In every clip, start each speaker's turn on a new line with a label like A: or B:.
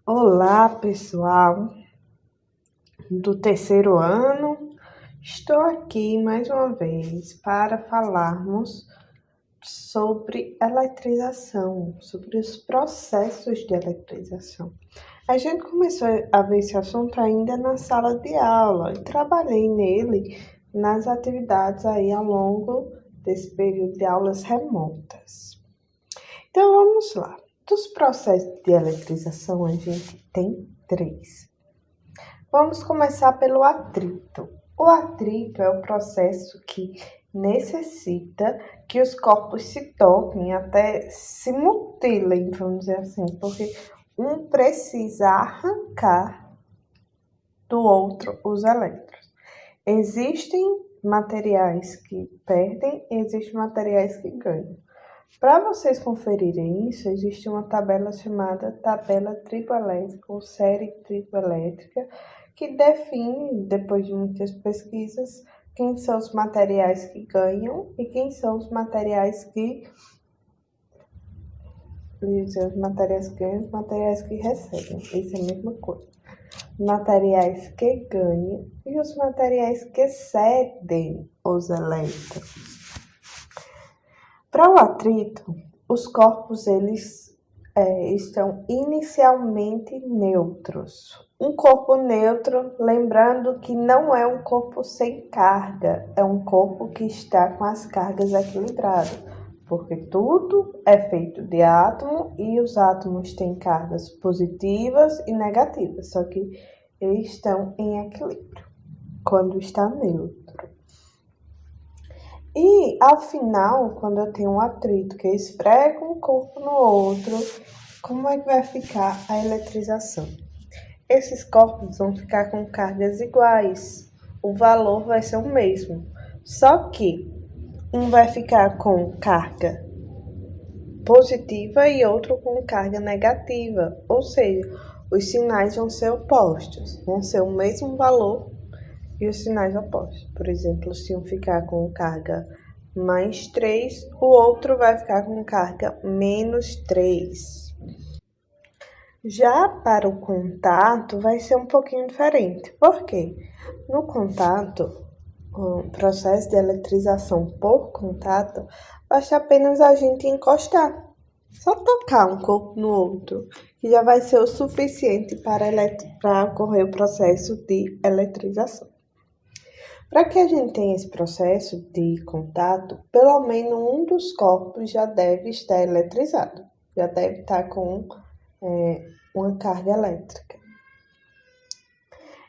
A: Olá, pessoal do terceiro ano. Estou aqui mais uma vez para falarmos sobre eletrização, sobre os processos de eletrização. A gente começou a ver esse assunto ainda na sala de aula e trabalhei nele nas atividades aí ao longo desse período de aulas remotas. Então vamos lá. Dos processos de eletrização, a gente tem 3. Vamos começar pelo atrito. O atrito é o processo que necessita que os corpos se toquem, até se mutilem, vamos dizer assim, porque um precisa arrancar do outro os elétrons. Existem materiais que perdem e existem materiais que ganham. Para vocês conferirem isso, existe uma tabela chamada tabela triboelétrica ou série triboelétrica, que define, depois de muitas pesquisas, quem são os materiais que ganham e quem são os materiais que os materiais que ganham e os materiais que recebem. Isso é a mesma coisa. Materiais que ganham e os materiais que cedem os elétrons. Para o atrito, os corpos eles estão inicialmente neutros. Um corpo neutro, lembrando que não é um corpo sem carga, é um corpo que está com as cargas equilibradas, porque tudo é feito de átomo e os átomos têm cargas positivas e negativas, só que eles estão em equilíbrio quando está neutro. E, ao final, quando eu tenho um atrito que esfrega um corpo no outro, como é que vai ficar a eletrização? Esses corpos vão ficar com cargas iguais, o valor vai ser o mesmo, só que um vai ficar com carga positiva e outro com carga negativa, ou seja, os sinais vão ser opostos, vão ser o mesmo valor e os sinais opostos. Por exemplo, se um ficar com carga mais 3, o outro vai ficar com carga menos 3. Já para o contato vai ser um pouquinho diferente. Por quê? No contato, o processo de eletrização por contato, basta apenas a gente encostar. Só tocar um corpo no outro, que já vai ser o suficiente para ocorrer o processo de eletrização. Para que a gente tenha esse processo de contato, pelo menos um dos corpos já deve estar eletrizado, já deve estar com uma carga elétrica.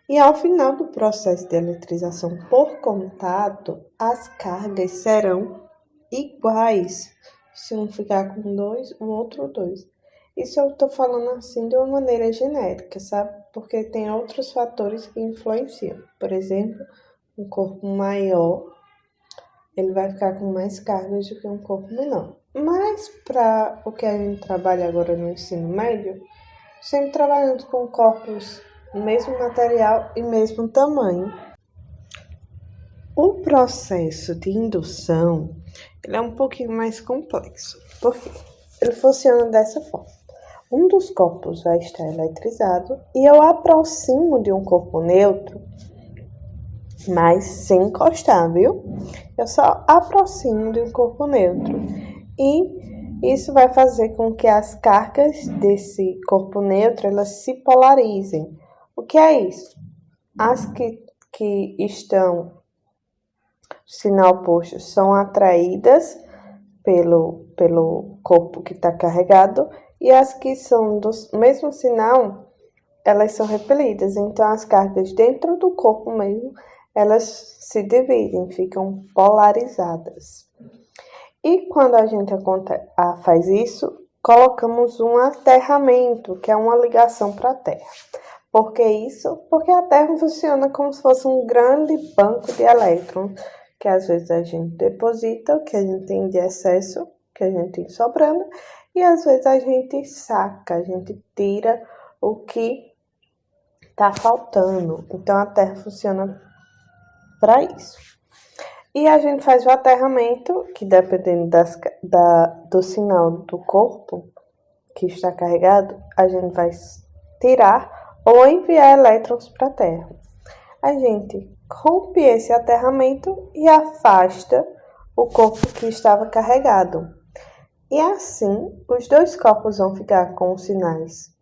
A: E ao final do processo de eletrização por contato, as cargas serão iguais. Se um ficar com 2, o outro 2. Isso eu estou falando assim de uma maneira genérica, sabe? Porque tem outros fatores que influenciam. Por exemplo, um corpo maior, ele vai ficar com mais cargas do que um corpo menor. Mas para o que a gente trabalha agora no ensino médio, sempre trabalhando com corpos mesmo material e mesmo tamanho. O processo de indução ele é um pouquinho mais complexo, porque ele funciona dessa forma. Um dos corpos vai estar eletrizado e eu aproximo de um corpo neutro, mas sem encostar, viu? Eu só aproximo de um corpo neutro. E isso vai fazer com que as cargas desse corpo neutro elas se polarizem. O que é isso? As que estão sinal oposto são atraídas pelo corpo que está carregado e as que são do mesmo sinal, elas são repelidas. Então, as cargas dentro do corpo mesmo, elas se dividem, ficam polarizadas. E quando a gente faz isso, colocamos um aterramento, que é uma ligação para a Terra. Por que isso? Porque a Terra funciona como se fosse um grande banco de elétrons, que às vezes a gente deposita o que a gente tem de excesso, que a gente tem sobrando, e às vezes a gente saca, a gente tira o que está faltando. Então, a Terra funciona para isso. E a gente faz o aterramento, que dependendo do sinal do corpo que está carregado, a gente vai tirar ou enviar elétrons para a Terra. A gente rompe esse aterramento e afasta o corpo que estava carregado. E assim, os dois corpos vão ficar com sinais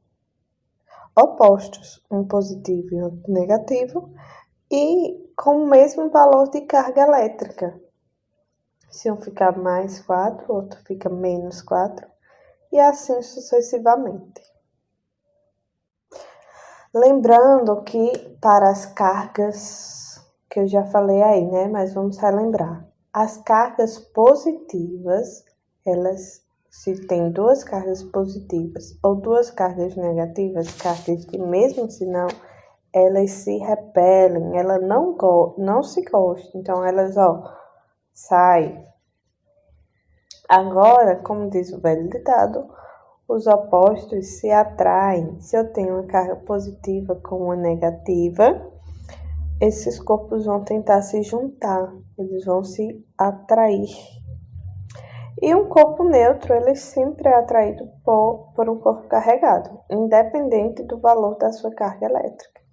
A: opostos, um positivo e um negativo, e com o mesmo valor de carga elétrica. Se um ficar mais 4, o outro fica menos 4, e assim sucessivamente. Lembrando que para as cargas, que eu já falei aí, né? Mas vamos relembrar. As cargas positivas, se tem duas cargas positivas ou duas cargas negativas, cargas de mesmo sinal, elas se repelem, elas não se gostam, então elas, saem. Agora, como diz o velho ditado, os opostos se atraem. Se eu tenho uma carga positiva com uma negativa, esses corpos vão tentar se juntar, eles vão se atrair. E um corpo neutro, ele sempre é atraído por um corpo carregado, independente do valor da sua carga elétrica.